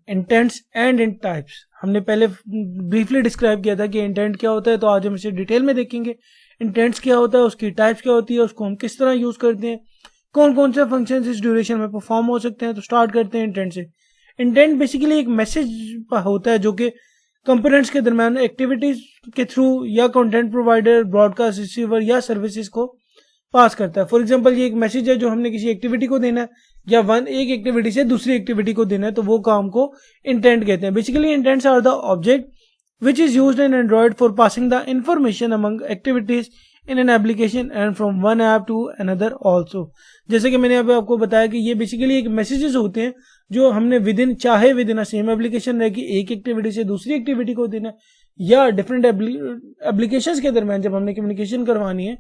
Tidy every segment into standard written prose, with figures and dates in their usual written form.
Intends and int types. हमने पहले briefly describe किया था कि इंटेंट क्या होता है, तो आज हम इसे डिटेल में देखेंगे। इंटेंट्स क्या होता है, उसकी टाइप्स क्या होती है, उसको हम किस तरह यूज करते हैं, कौन कौन से फंक्शन इस ड्यूरेशन में परफॉर्म हो सकते हैं। तो स्टार्ट करते हैं इंटेंट से। इंटेंट बेसिकली एक मैसेज होता है जो कि कंपोनेंट्स के दरम्यान एक्टिविटीज के थ्रू या कंटेंट प्रोवाइडर, ब्रॉडकास्ट रिसीवर या सर्विसेज को पास करता है। फॉर एग्जांपल ये एक मैसेज है जो हमने किसी एक्टिविटी को देना है या एक एक्टिविटी से दूसरी एक्टिविटी को देना है, तो वो काम को इंटेंट कहते हैं। Basically intents are the object which is used in Android for passing the information among activities in an application and from one app to another also. जैसे कि मैंने अभी आपको बताया कि ये बेसिकली एक मैसेजेस होते हैं जो हमने with in a same application रह कि एक एक्टिविटी से दूसरी एक्टिविटी को देना या डिफरेंट एप्लीकेशंस के दरम्यान जब हमने कम्युनिकेशन करवानी है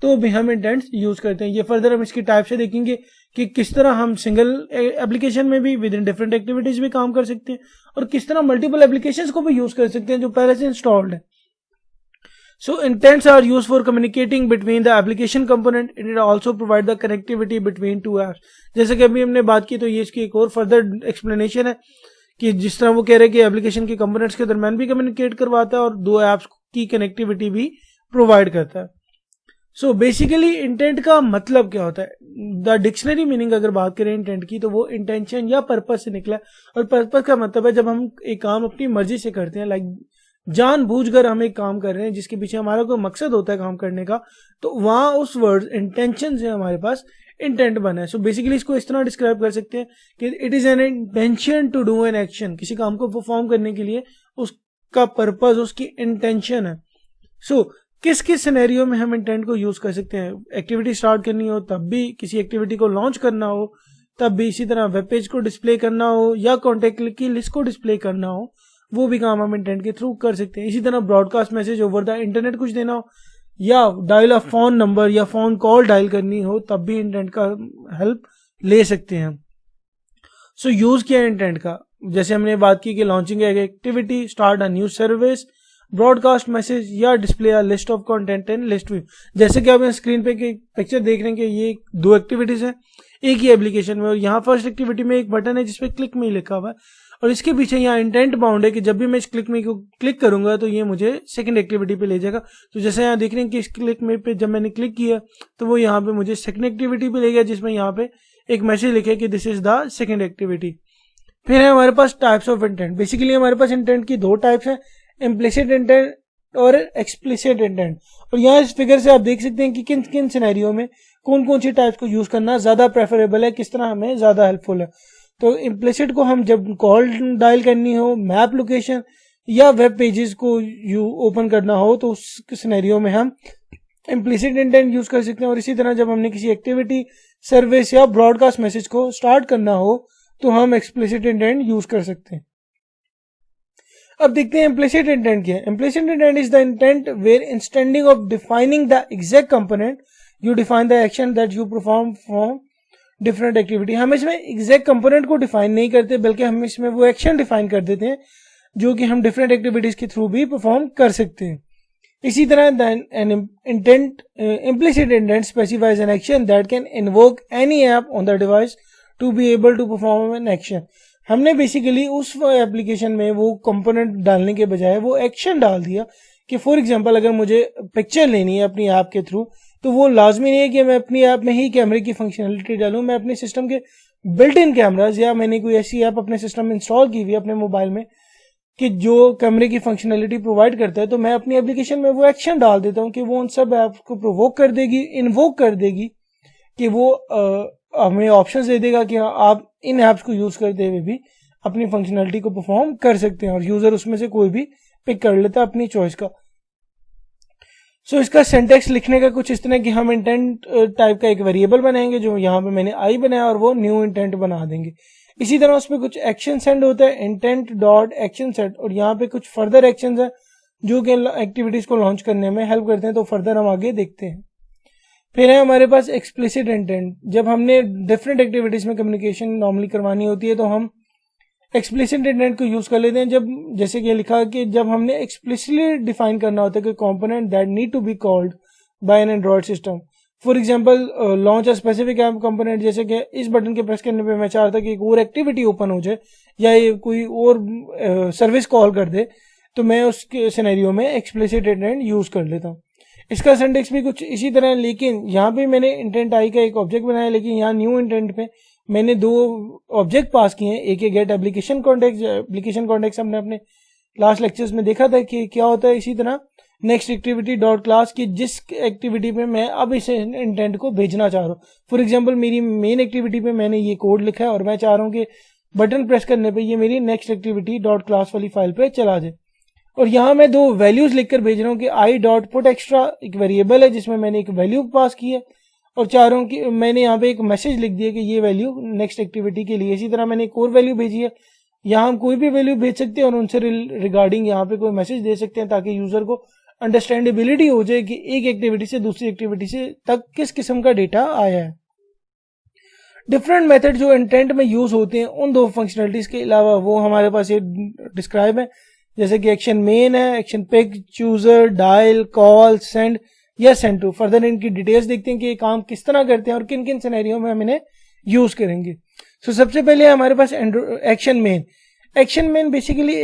तो भी हम इंटेंट्स यूज करते हैं। ये फर्दर हम इसकी टाइप से देखेंगे कि किस तरह हम सिंगल एप्लीकेशन में भी विद इन डिफरेंट एक्टिविटीज भी काम कर सकते हैं और किस तरह मल्टीपल एप्लीकेशंस को भी यूज कर सकते हैं जो पहले से इंस्टॉल्ड है। So intents are used for communicating between the application component. It also provide the connectivity between two apps. जैसे कि अभी हमने बात की तो ये इसकी एक और फर्दर एक्सप्लेनेशन है कि जिस तरह वो कह रहे हैं कि एप्लीकेशन के कंपोनेंट्स के दरम्यान भी कम्युनिकेट करवाता है और दो एप्स की कनेक्टिविटी भी प्रोवाइड करता है। सो बेसिकली इंटेंट का मतलब क्या होता है? द डिक्शनरी मीनिंग अगर बात करें इंटेंट की तो वो इंटेंशन या पर्पस से निकला है। और पर्पस का मतलब है जब हम एक काम अपनी मर्जी से करते हैं, लाइक जानबूझकर हम एक काम कर रहे हैं जिसके पीछे हमारा कोई मकसद होता है काम करने का, तो वहां उस वर्ड इंटेंशन से हमारे पास इंटेंट बना है। सो बेसिकली इसको इस तरह डिस्क्राइब कर सकते हैं कि it is an intention to do an action. किसी काम को परफॉर्म करने के लिए उसका पर्पस, उसकी इंटेंशन है। सो किस किस सिनेरियो में हम इंटेंट को यूज कर सकते हैं? एक्टिविटी स्टार्ट करनी हो तब भी, किसी एक्टिविटी को लॉन्च करना हो तब भी, इसी तरह वेब पेज को डिस्प्ले करना हो या कॉन्टेक्ट की लिस्ट को डिस्प्ले करना हो, वो भी काम हम इंटेंट के थ्रू कर सकते हैं। इसी तरह broadcast message over the internet कुछ देना हो या डायल अ फोन नंबर या फोन कॉल डायल करनी हो तब भी इंटेंट का हेल्प ले सकते हैं। सो यूज किया इंटेंट का, जैसे हमने बात की कि launching activity, start a new service, broadcast message या display a list of content in list view. जैसे कि आप स्क्रीन पे पिक्चर देख रहे हैं कि ये दो एक्टिविटीज हैं एक ही एप्लीकेशन में, और यहाँ फर्स्ट एक्टिविटी में एक बटन है जिसपे क्लिक में लिखा हुआ है और इसके पीछे यहाँ इंटेंट बाउंड है कि जब भी मैं इस क्लिक में को क्लिक करूंगा तो ये मुझे सेकंड एक्टिविटी पे ले जाएगा। तो जैसे यहाँ देख रहे हैं कि इस क्लिक में पे जब मैंने क्लिक किया तो वो यहाँ पे मुझे सेकंड एक्टिविटी पे ले गया जिसमें यहाँ पे एक मैसेज लिखे कि this is the second activity. फिर है हमारे पास टाइप्स ऑफ इंटेंट। बेसिकली हमारे पास इंटेंट की दो टाइप्स है, इम्प्लिसिट इंटेंट और एक्सप्लिसिट इंटेंट। और यहाँ इस फिगर से आप देख सकते हैं कि किन किन सिनेरियो में कौन कौन सी टाइप्स को यूज करना ज्यादा प्रेफरेबल है, किस तरह हमें ज्यादा हेल्पफुल है। तो इम्प्लिसिट को हम जब कॉल डायल करनी हो, मैप लोकेशन या वेब पेजेस को ओपन करना हो तो उस सिनेरियो में हम इम्प्लिसिट इंटेंट यूज कर सकते हैं। और इसी तरह जब हमने किसी एक्टिविटी, सर्विस या ब्रॉडकास्ट मैसेज को स्टार्ट करना हो तो हम एक्सप्लिसिट इंटेंट यूज कर सकते हैं। अब देखते हैं इम्प्लिसिट इंटेंट क्या है। Implicit intent is the intent where instead of defining the exact component you define the action that you perform for different activity. हम इसमें एग्जैक्ट कंपोनेंट को डिफाइन नहीं करते बल्कि हम इसमें वो एक्शन डिफाइन कर देते हैं जो कि हम डिफरेंट एक्टिविटीज के थ्रू भी परफॉर्म कर सकते हैं। इसी तरह an intent, implicit intent specifies an action that can invoke any app on the device to be able to perform an action. हमने बेसिकली उस एप्लीकेशन में वो कंपोनेंट डालने के बजाय वो एक्शन डाल दिया कि फॉर एग्जांपल अगर मुझे पिक्चर लेनी है अपनी ऐप के थ्रू तो वो लाजमी नहीं है कि मैं अपनी ऐप में ही कैमरे की फंक्शनलिटी डालूं। मैं अपने सिस्टम के बिल्ट इन कैमराज या मैंने कोई ऐसी ऐप अपने सिस्टम में इंस्टॉल की हुई है अपने मोबाइल में कि जो कैमरे की फंक्शनलिटी प्रोवाइड करता है, तो मैं अपनी एप्लीकेशन में वो एक्शन डाल देता हूँ कि वो उन सब ऐप्स को प्रोवोक कर देगी, इन्वोक कर देगी कि वो हमें ऑप्शंस दे देगा कि आप इन ऐप्स को यूज करते हुए भी अपनी फंक्शनलिटी को परफॉर्म कर सकते हैं और यूजर उसमें से कोई भी पिक कर लेता है अपनी चॉइस का। सो इसका सिंटैक्स लिखने का कुछ इस तरह कि हम इंटेंट टाइप का एक वेरिएबल बनाएंगे जो यहाँ पे मैंने आई बनाया और वो न्यू इंटेंट बना देंगे। इसी तरह उसमें कुछ एक्शन सेंड होता है, इंटेंट डॉट एक्शन सेट, और यहाँ पे कुछ फर्दर एक्शन है जो कि एक्टिविटीज को लॉन्च करने में हेल्प करते हैं। तो फर्दर हम आगे देखते हैं। फिर है हमारे पास एक्सप्लिसिट इंटेंट। जब हमने डिफरेंट एक्टिविटीज में कम्युनिकेशन नॉर्मली करवानी होती है तो हम एक्सप्लिसिट इंटेंट को यूज कर लेते हैं। जब जैसे कि लिखा कि जब हमने एक्सप्लिसिटली डिफाइन करना होता है कि component that need to be called by an Android system, for example launch a specific app component, जैसे कि इस बटन के प्रेस करने पे मैं चाह रहा था कि एक और एक्टिविटी ओपन हो जाए या ये कोई और सर्विस कॉल कर दे, तो मैं उस सिनेरियो में एक्सप्लिसिट इंटेंट यूज कर लेता हूँ। इसका सिंटेक्स भी कुछ इसी तरह है, लेकिन यहाँ पे मैंने इंटेंट आई का एक ऑब्जेक्ट बनाया, लेकिन यहाँ न्यू इंटेंट पे मैंने दो ऑब्जेक्ट पास किए हैं। एक है get application context, application context हमने अपने लास्ट लेक्चर्स में देखा था कि क्या होता है। इसी तरह नेक्स्ट एक्टिविटी डॉट क्लास की जिस एक्टिविटी पे मैं अब इस इंटेंट को भेजना चाह रहा हूँ। फॉर एग्जांपल मेरी मेन एक्टिविटी पे मैंने ये कोड लिखा है और मैं चाह रहा हूँ कि बटन प्रेस करने पे ये मेरी नेक्स्ट एक्टिविटी डॉट क्लास वाली फाइल पे चला जाए। और यहाँ मैं दो वैल्यूज लिखकर भेज रहा हूँ कि आई डॉट पुट एक्स्ट्रा एक वेरिएबल है जिसमें मैंने एक वैल्यू पास की है, और चाह रहा हूँ कि मैंने यहाँ पे एक मैसेज लिख दिया कि ये वैल्यू नेक्स्ट एक्टिविटी के लिए। इसी तरह मैंने एक और वैल्यू भेजी है, यहाँ हम कोई भी वैल्यू भेज सकते हैं और उनसे रिगार्डिंग यहाँ पे कोई मैसेज दे सकते हैं ताकि यूजर को अंडरस्टैंडेबिलिटी हो जाए कि एक एक्टिविटी से दूसरी एक्टिविटी से तक किस किस्म का डेटा आया है। डिफरेंट मेथड जो इंटेंट में यूज होते हैं उन दो फंक्शनलिटीज के अलावा वो हमारे पास ये डिस्क्राइब है, जैसे कि एक्शन मेन है, action pick, chooser, dial, call, send या सेंड टू। फर्दर इनकी डिटेल्स देखते हैं कि ये काम किस तरह करते हैं और किन किन सिनेरियो में हम इन्हें यूज करेंगे। सो सबसे पहले हमारे पास action main. Action main basically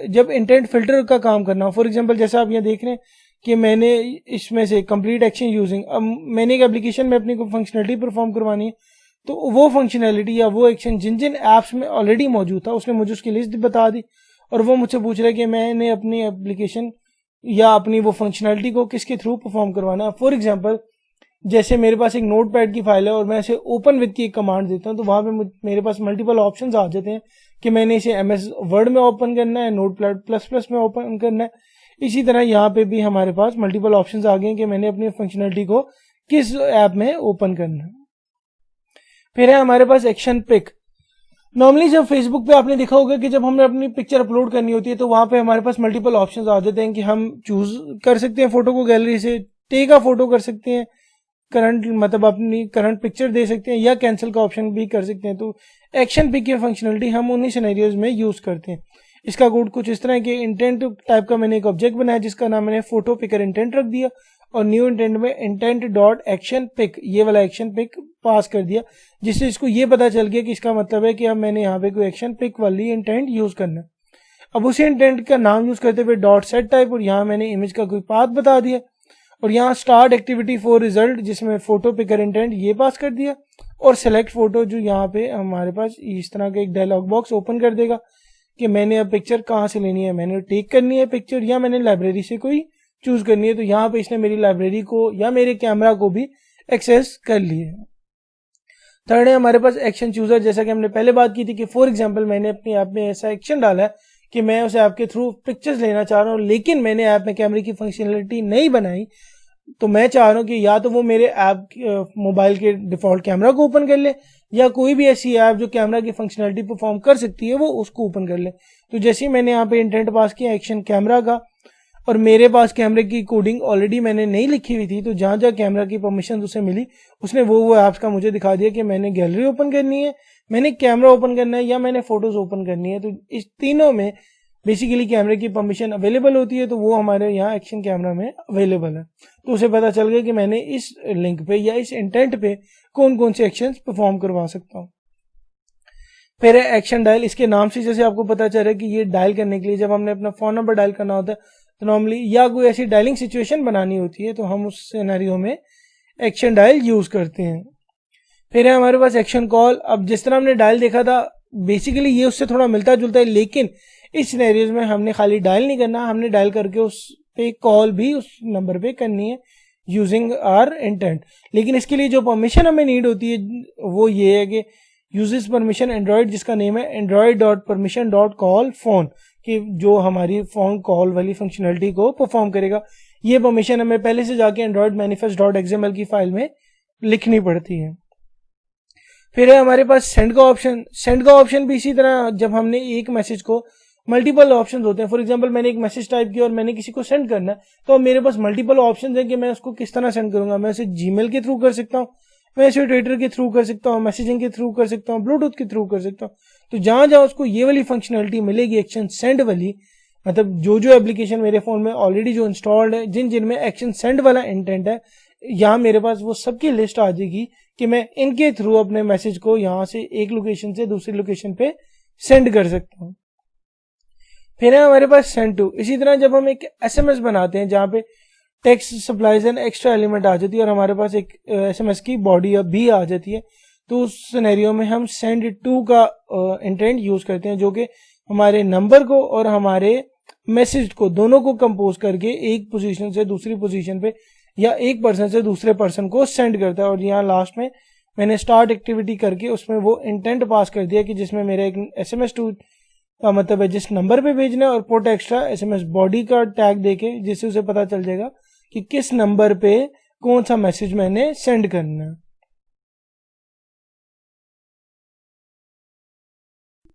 जब इंटेंट फिल्टर का काम करना हो, फॉर एग्जांपल जैसा आप यहाँ देख रहे हैं कि मैंने इसमें से कंप्लीट एक्शन यूजिंग, अब मैंने एक एप्लीकेशन में अपनी कोई फंक्शनलिटी परफॉर्म करवानी है, तो वो फंक्शनलिटी या वो एक्शन जिन जिन ऐप्स में ऑलरेडी मौजूद था उसने मुझे उसकी लिस्ट बता दी और वो मुझसे पूछ रहा है कि मैंने अपनी एप्लीकेशन या अपनी वो फंक्शनलिटी को किसके थ्रू परफॉर्म करवाना है। फॉर एग्जांपल जैसे मेरे पास एक नोटपैड की फाइल है और मैं इसे ओपन विद की एक कमांड देता हूँ, तो वहां पे मेरे पास मल्टीपल ऑप्शंस आ जाते हैं कि मैंने इसे MS वर्ड में ओपन करना है, नोटपैड प्लस में ओपन करना है। इसी तरह यहाँ पे भी हमारे पास मल्टीपल ऑप्शंस आ गए हैं कि मैंने अपनी फंक्शनलिटी को किस ऐप में ओपन करना है। फिर है हमारे पास एक्शन पिक। नॉर्मली जब फेसबुक पे आपने देखा होगा कि जब हमें अपनी पिक्चर अपलोड करनी होती है तो वहां पे हमारे पास मल्टीपल ऑप्शंस आ जाते हैं कि हम चूज कर सकते हैं फोटो को गैलरी से, टेक अ फोटो कर सकते हैं, करंट मतलब अपनी करंट पिक्चर दे सकते हैं या कैंसिल का ऑप्शन भी कर सकते हैं। तो एक्शन पिक की फंक्शनलिटी हम उन्हीं सिनेरियोज में यूज करते हैं। इसका कोड कुछ इस तरह है कि इंटेंट टाइप का मैंने एक ऑब्जेक्ट बनाया जिसका नाम मैंने फोटो पिकर इंटेंट रख दिया और न्यू इंटेंट में इंटेंट डॉट एक्शन पिक ये वाला एक्शन पिक पास कर दिया, जिससे इसको ये पता चल गया कि इसका मतलब है कि अब मैंने यहाँ पे कोई एक्शन पिक वाली इंटेंट यूज करना है। अब उसी इंटेंट का नाम यूज करते हुए डॉट सेट टाइप और यहाँ मैंने इमेज का कोई पाथ बता दिया और यहाँ स्टार्ट एक्टिविटी फॉर रिजल्ट जिसमें फोटो पिकर इंटेंट ये पास कर दिया और सेलेक्ट फोटो जो यहाँ पे हमारे पास इस तरह का एक डायलॉग बॉक्स ओपन कर देगा कि मैंने अब पिक्चर कहाँ से लेनी है, मैंने टेक करनी है पिक्चर या मैंने लाइब्रेरी से कोई चूज करनी है। तो यहाँ पे इसने मेरी लाइब्रेरी को या मेरे कैमरा को भी एक्सेस कर लिए। थर्ड है हमारे पास एक्शन चूजर, जैसा कि हमने पहले बात की थी कि फॉर एग्जांपल मैंने अपनी ऐप में ऐसा एक्शन डाला है कि मैं उस ऐप के थ्रू पिक्चर्स लेना चाह रहा हूँ, लेकिन मैंने ऐप में कैमरे की फंक्शनलिटी नहीं बनाई, तो मैं चाह रहा हूँ कि या तो वो मेरे ऐप मोबाइल के डिफॉल्ट कैमरा को ओपन कर ले या कोई भी ऐसी ऐप जो कैमरा की फंक्शनलिटी परफॉर्म कर सकती है वो उसको ओपन कर ले। तो जैसे ही मैंने यहाँ पे इंटेंट पास किया एक्शन कैमरा का और मेरे पास कैमरे की कोडिंग ऑलरेडी मैंने नहीं लिखी हुई थी, तो जहां जहां कैमरा की परमिशन उसे मिली उसने वो ऐप्स का मुझे दिखा दिया कि मैंने गैलरी ओपन करनी है, मैंने कैमरा ओपन करना है या मैंने फोटोज ओपन करनी है। तो इस तीनों में बेसिकली कैमरे की परमिशन अवेलेबल होती है, तो वो हमारे यहाँ एक्शन कैमरा में अवेलेबल है। तो उसे पता चल गया कि मैंने इस लिंक पे या इस इंटेंट पे कौन कौन से एक्शन परफॉर्म करवा सकता हूँ। फिर है एक्शन डायल। इसके नाम से जैसे आपको पता चल रहा है कि ये डायल करने के लिए जब हमने अपना फोन नंबर डायल करना होता है तो नॉर्मली या कोई ऐसी डायलिंग सिचुएशन बनानी होती है तो हम उस सिनेरियो में एक्शन डायल यूज करते हैं। फिर है हमारे पास एक्शन कॉल। अब जिस तरह हमने डायल देखा था बेसिकली ये उससे थोड़ा मिलता जुलता है, लेकिन इस सिनेरियोज में हमने खाली डायल नहीं करना, हमने डायल करके उस पे कॉल भी उस नंबर पे करनी है यूजिंग आर इंटेंट। लेकिन इसके लिए जो परमिशन हमें नीड होती है वो ये है कि यूजेस परमिशन एंड्रॉइड, जिसका नेम है android.permission.call phone, कि जो हमारी फोन कॉल वाली फंक्शनलिटी को परफॉर्म करेगा। ये परमिशन हमें पहले से जाके एंड्रॉइड manifest.xml की फाइल में लिखनी पड़ती है। फिर है हमारे पास सेंड का ऑप्शन। सेंड का ऑप्शन भी इसी तरह, जब हमने एक मैसेज को मल्टीपल ऑप्शन होते हैं, फॉर एग्जांपल मैंने एक मैसेज टाइप किया और मैंने किसी को सेंड करना है, तो अब मेरे पास मल्टीपल ऑप्शन है कि मैं उसको किस तरह सेंड करूंगा। मैं उसे जीमेल के थ्रू कर सकता हूँ, मैं इसे ट्विटर के थ्रू कर सकता हूँ, मैसेजिंग के थ्रू कर सकता हूँ, ब्लूटूथ के थ्रू कर सकता हूँ। तो जहां जहां उसको ये वाली फंक्शनलिटी मिलेगी एक्शन सेंड वाली, मतलब जो जो एप्लीकेशन मेरे फोन में ऑलरेडी जो इंस्टॉल्ड है, जिन जिन में एक्शन सेंड वाला इंटेंट है, यहाँ मेरे पास वो सबकी लिस्ट आ जाएगी कि मैं इनके थ्रू अपने मैसेज को यहाँ से एक लोकेशन से दूसरी लोकेशन पे सेंड कर सकता हूँ। फिर है हमारे पास सेंड टू। इसी तरह जब हम एक एसएमएस बनाते हैं जहाँ पे text supplies and extra element आ जाती है और हमारे पास एक एसएमएस की बॉडी भी आ जाती है, तो उस सिनेरियो में हम सेंड टू का इंटेंट यूज करते हैं, जो कि हमारे नंबर को और हमारे मैसेज को दोनों को कंपोज करके एक पोजीशन से दूसरी पोजीशन पे या एक पर्सन से दूसरे पर्सन को सेंड करता है। और यहाँ लास्ट में मैंने स्टार्ट एक्टिविटी करके उसमें वो इंटेंट पास कर दिया कि जिसमें मेरा एक एसएमएस टू का मतलब है जिस नंबर पे भेजना है, और पुट एक्स्ट्रा एसएमएस बॉडी का टैग देके जिससे उसे पता चल जाएगा कि किस नंबर पे कौन सा मैसेज मैंने सेंड करना है।